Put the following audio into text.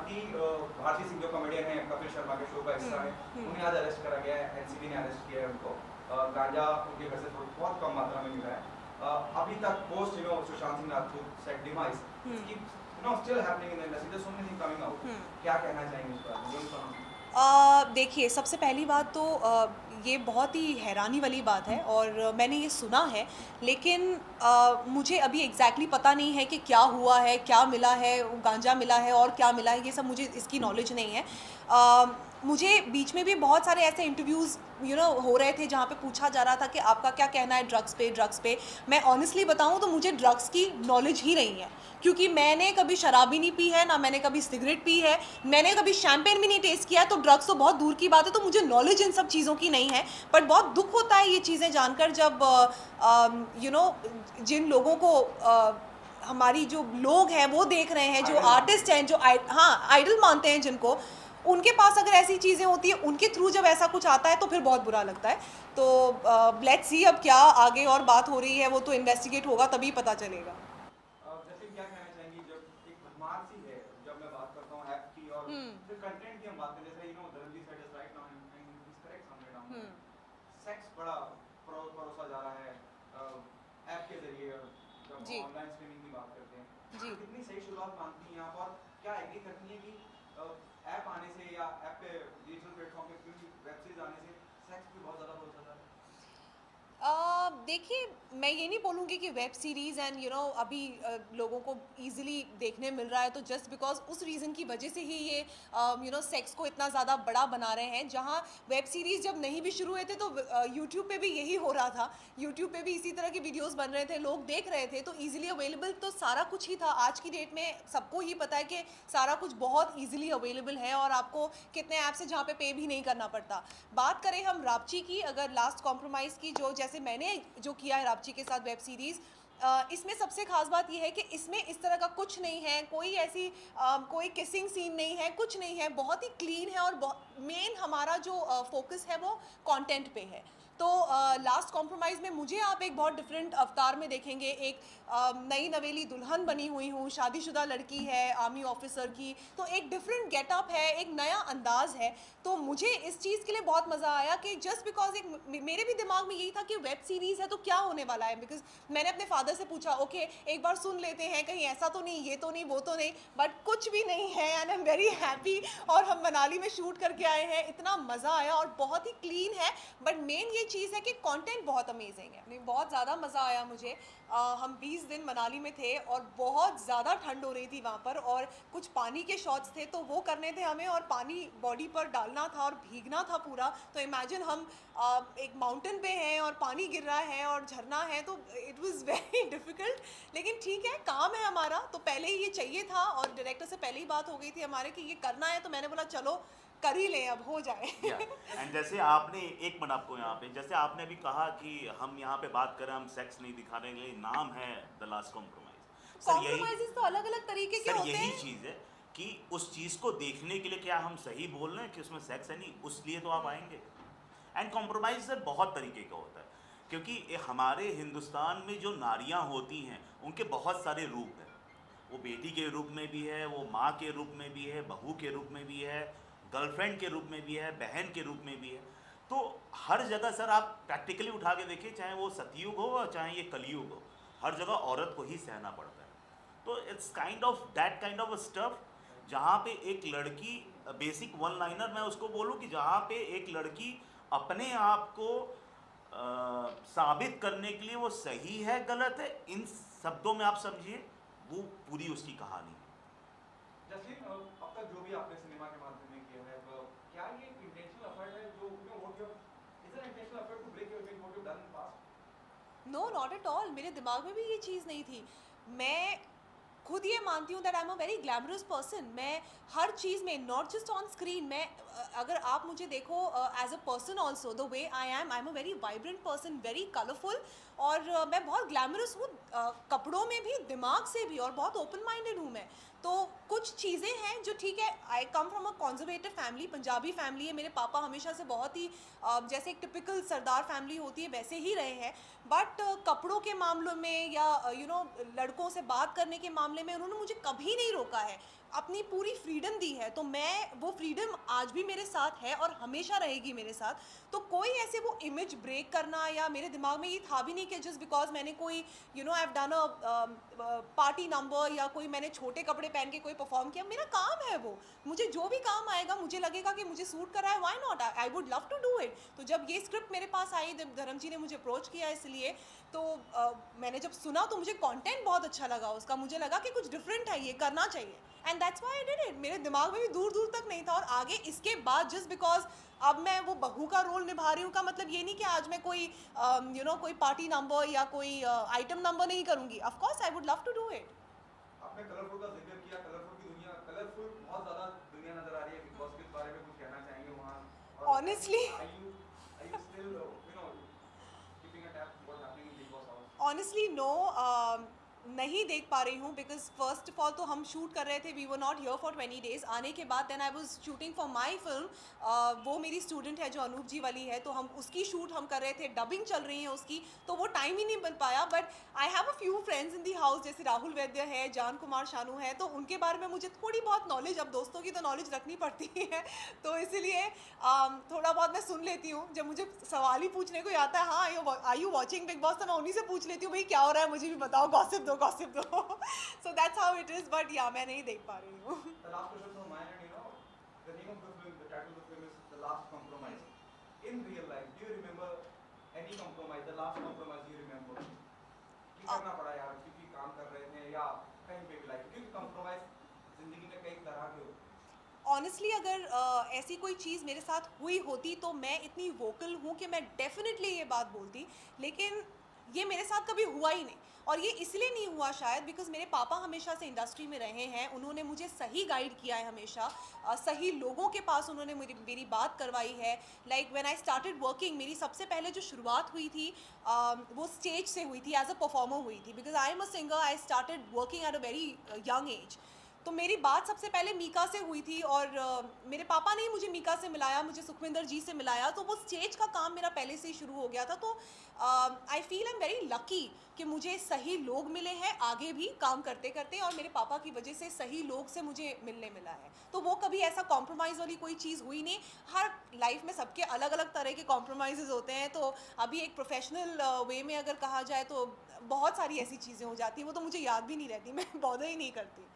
कि भारती सिंह जो कॉमेडियन है कपिल शर्मा के शो का हिस्सा है, उन्हें आज अरेस्ट करा गया है, एनसीबी ने अरेस्ट किया है उनको। गांजा उनके घर से बहुत कम मात्रा में मिला है। अभी तक post Sushant Singh Rajput set demise still happening in the industry, there so many thing coming out. क्या कहना चाहेंगे इस पर? देखिए, सबसे पहली बात तो ये बहुत ही हैरानी वाली बात है और मैंने ये सुना है, लेकिन मुझे अभी एग्जैक्टली पता नहीं है कि क्या हुआ है, क्या मिला है, गांजा मिला है और क्या मिला है, ये सब मुझे इसकी नॉलेज नहीं है। मुझे बीच में भी बहुत सारे ऐसे इंटरव्यूज़ हो रहे थे जहाँ पे पूछा जा रहा था कि आपका क्या कहना है ड्रग्स पे। मैं ऑनेस्टली बताऊँ तो मुझे ड्रग्स की नॉलेज ही नहीं है, क्योंकि मैंने कभी शराब भी नहीं पी है, ना मैंने कभी सिगरेट पी है, मैंने कभी शैम्पेन भी नहीं टेस्ट किया है, तो ड्रग्स तो बहुत दूर की बात है। तो मुझे नॉलेज इन सब चीज़ों की नहीं है। बट बहुत दुख होता है ये चीज़ें जानकर, जब जिन लोगों को हमारी जो लोग हैं वो देख रहे हैं, जो आर्टिस्ट हैं, जो आइडल मानते हैं जिनको, उनके पास अगर ऐसी चीज़ें होती हैं, उनके थ्रू जब ऐसा कुछ आता है तो फिर बहुत बुरा लगता है। तो लेट्स सी अब क्या आगे और बात हो रही है, वो तो इन्वेस्टिगेट होगा तभी पता चलेगा। क्या कहना चाहेंगी जब एक भरमार सी है, जब मैं बात करता हूं ऐप की और फिर कंटेंट की हम बात करें, जैसे Dharmji said is right now and is correct somewhere down, sex बड़ा परोसा जा रहा है ऐप के जरिए, जब ऑनलाइन स्ट्रीमिंग की बात करते हैं जी, कितनी सही शुरुआत मानती हैं आप, और क्या एग्री करती हैं कि ऐप आने से या ऐप पे डिजिटल प्लेटफॉर्म पे वेब सीरीज आने से सेक्स भी बहुत ज़्यादा परोसा जा रहा है? देखिए, मैं ये नहीं बोलूँगी कि वेब सीरीज़ एंड अभी लोगों को इजीली देखने मिल रहा है तो जस्ट बिकॉज उस रीज़न की वजह से ही ये सेक्स को इतना ज़्यादा बड़ा बना रहे हैं। जहाँ वेब सीरीज़ जब नहीं भी शुरू हुए थे तो यूट्यूब पे भी यही हो रहा था, यूट्यूब पे भी इसी तरह की वीडियोस बन रहे थे, लोग देख रहे थे, तो इजीली अवेलेबल तो सारा कुछ ही था। आज की डेट में सबको ही पता है कि सारा कुछ बहुत ईजिली अवेलेबल है और आपको कितने ऐप्स हैं जहाँ पे भी नहीं करना पड़ता। बात करें हम रापची की, अगर लास्ट कॉम्प्रोमाइज़ की, जो जैसे मैंने जो किया है रापची के साथ वेब सीरीज़, इसमें सबसे खास बात यह है कि इसमें इस तरह का कुछ नहीं है, कोई ऐसी कोई किसिंग सीन नहीं है, कुछ नहीं है, बहुत ही क्लीन है और मेन हमारा जो फोकस है वो कंटेंट पे है। तो लास्ट कॉम्प्रोमाइज़ में मुझे आप एक बहुत डिफरेंट अवतार में देखेंगे, एक नई नवेली दुल्हन बनी हुई हूँ, शादीशुदा लड़की है आर्मी ऑफिसर की, तो एक डिफरेंट गेटअप है, एक नया अंदाज है। तो मुझे इस चीज़ के लिए बहुत मज़ा आया कि जस्ट बिकॉज मेरे भी दिमाग में यही था कि वेब सीरीज़ है तो क्या होने वाला है, बिकॉज मैंने अपने फादर से पूछा, ओके एक बार सुन लेते हैं, कहीं ऐसा तो नहीं, ये तो नहीं, वो तो नहीं, बट कुछ भी नहीं है and I am very happy. और हम मनाली में शूट करके आए हैं, इतना मज़ा आया और बहुत ही क्लीन है। बट मेन ये चीज़ है कि कंटेंट बहुत अमेजिंग है, बहुत ज़्यादा मज़ा आया मुझे। हम 20 दिन मनाली में थे और बहुत ज़्यादा ठंड हो रही थी वहाँ पर, और कुछ पानी के शॉट्स थे तो वो करने थे हमें, और पानी बॉडी पर डालना था और भीगना था पूरा। तो इमेजिन हम एक माउंटेन पे हैं और पानी गिर रहा है और झरना है, तो इट वाज वेरी डिफ़िकल्ट। लेकिन ठीक है, काम है हमारा, तो पहले ही ये चाहिए था और डायरेक्टर से पहले ही बात हो गई थी हमारे कि ये करना है, तो मैंने बोला चलो कर ही लें, अब हो जाए। एंड जैसे आपने एक मिनट आपको यहाँ पे, जैसे आपने अभी कहा कि हम यहाँ पे बात करें, हम सेक्स नहीं दिखाने के लिए, नाम है द लास्ट कॉम्प्रोमाइज। कॉम्प्रोमाइज़ेस तो अलग अलग तरीके के होते हैं। यही चीज़ है कि उस चीज़ को देखने के लिए क्या हम सही बोल रहे हैं कि उसमें सेक्स है नहीं, उसलिए तो आप आएंगे। एंड कॉम्प्रोमाइज सर बहुत तरीके का होता है, क्योंकि हमारे हिंदुस्तान में जो नारियाँ होती हैं उनके बहुत सारे रूप हैं। वो बेटी के रूप में भी है, वो माँ के रूप में भी है, बहू के रूप में भी है, गर्लफ्रेंड के रूप में भी है, बहन के रूप में भी है। तो हर जगह सर आप प्रैक्टिकली उठा के देखिए, चाहे वो सतयुग हो और चाहे ये कलयुग हो, हर जगह औरत को ही सहना पड़ता है। तो it's kind of that kind of stuff, जहाँ पे एक लड़की, बेसिक वन लाइनर मैं उसको बोलूँ कि जहाँ पे एक लड़की अपने आप को साबित करने के लिए वो सही है गलत है, इन शब्दों में आप समझिए, वो पूरी उसकी कहानी है। जस्टिन, अब तक जो भी आपने सिनेमा के माध्यम में किया है, क्या ये इंटेंशनल एफर्ट है, जो what you is an intentional effort to break everything what you done in past? No, not at all. मेरे दिमाग में भी ये चीज़ नहीं थी। मैं खुद ये मानती हूँ that I am a very glamorous person. मैं हर चीज़ में, नॉट जस्ट ऑन स्क्रीन, मैं अगर आप मुझे देखो as a person also, the way I am a very vibrant person, very colourful, और मैं बहुत ग्लैमरस हूँ कपड़ों में भी, दिमाग से भी, और बहुत ओपन माइंडेड हूँ मैं। तो कुछ चीज़ें हैं जो ठीक है, I come from a conservative family, Punjabi family है, मेरे पापा हमेशा से बहुत ही जैसे एक टिपिकल सरदार फैमिली होती है वैसे ही रहे हैं। बट कपड़ों के मामलों में या लड़कों से बात करने के मामले में उन्होंने मुझे कभी नहीं रोका है। अपनी पूरी फ्रीडम दी है, तो मैं वो फ्रीडम आज भी मेरे साथ है और हमेशा रहेगी मेरे साथ। तो कोई ऐसे वो इमेज ब्रेक करना, या मेरे दिमाग में ये था भी नहीं कि जस्ट बिकॉज मैंने कोई I have done a party number, या कोई मैंने छोटे कपड़े पहन के कोई परफॉर्म किया, मेरा काम है वो। मुझे जो भी काम आएगा, मुझे लगेगा कि मुझे सूट कर रहा है, why not, I would love to do it. तो जब ये स्क्रिप्ट मेरे पास आई, जब धर्म जी ने मुझे अप्रोच किया इसलिए, तो मैंने जब सुना तो मुझे कंटेंट बहुत अच्छा लगा उसका, मुझे लगा कि कुछ डिफरेंट है, ये करना चाहिए, and that's why I did it. मेरे दिमाग में भी दूर दूर तक नहीं था। और आगे इसके बाद जस्ट बिकॉज अब मैं वो बहू का रोल निभा रही हूँ का मतलब ये नहीं कि आज मैं कोई कोई पार्टी नंबर या कोई आइटम नंबर नहीं करूँगी। Of course I would love to do it. आपने कलरफुल का जिक्र किया, कलरफुल की दुनिया, कलरफुल बहुत ज़्यादा दुनिया नज़र आ रही है, बिग बॉस के बारे में कुछ कहना चाहेंगे वहाँ? Honestly, are you still keeping a tab what's happening in Big Boss house? Honestly no, नहीं देख पा रही हूँ, बिकॉज फर्स्ट ऑफ ऑल तो हम शूट कर रहे थे, we were not here for 20 days. आने के बाद then I was shooting for my film, वो मेरी स्टूडेंट है जो अनूप जी वाली है, तो हम उसकी शूट हम कर रहे थे, डबिंग चल रही है उसकी, तो वो टाइम ही नहीं मिल पाया। But I have a few friends in the house, जैसे राहुल वैद्य है, जान कुमार शानू है, तो उनके बारे में मुझे थोड़ी बहुत नॉलेज, अब दोस्तों की तो नॉलेज रखनी पड़ती है, तो इसीलिए थोड़ा बहुत मैं सुन लेती हूँ। जब मुझे सवाल ही पूछने को ही आता है, हाँ are you watching Bigg Boss, तो मैं उन्हीं से पूछ लेती हूँ, भाई क्या हो रहा है, मुझे भी बताओ, गॉसिप दो गॉसिप दो। So that's how it is, but yeah, मैं नहीं देख पा रही हूँ। The last question from my end, the name of the film, the title of the film is The Last Compromise. In real life, do you remember any compromise, the last compromise you remember? कि करना पड़ा यार, क्योंकि काम कर रहे थे या कहीं पे भी लाइक, क्योंकि compromise जिंदगी में कई तरह के होते हैं। ऑनेस्टली अगर ऐसी कोई चीज़ मेरे साथ हुई होती तो मैं इतनी वोकल हूँ कि मैं डेफिनेटली ये बात बोलती, लेकिन ये मेरे साथ कभी हुआ ही नहीं। और ये इसलिए नहीं हुआ शायद बिकॉज मेरे पापा हमेशा से इंडस्ट्री में रहे हैं, उन्होंने मुझे सही गाइड किया है हमेशा, सही लोगों के पास उन्होंने मेरी बात करवाई है। Like when I started working, मेरी सबसे पहले जो शुरुआत हुई थी वो स्टेज से हुई थी, एज अ परफॉर्मर हुई थी, because I am a singer, I started working at a very young age. तो मेरी बात सबसे पहले मीका से हुई थी, और मेरे पापा ने ही मुझे मीका से मिलाया, मुझे सुखविंदर जी से मिलाया, तो वो स्टेज का काम मेरा पहले से ही शुरू हो गया था। तो I feel I am very lucky कि मुझे सही लोग मिले हैं आगे भी काम करते करते, और मेरे पापा की वजह से सही लोग से मुझे मिलने मिला है। तो वो कभी ऐसा कॉम्प्रोमाइज़ वाली कोई चीज़ हुई नहीं। हर लाइफ में सबके अलग अलग तरह के कॉम्प्रोमाइज़ होते हैं, तो अभी एक प्रोफेशनल वे में अगर कहा जाए तो बहुत सारी ऐसी चीज़ें हो जाती हैं, वो तो मुझे याद भी नहीं रहती, मैं बॉदर ही नहीं करती।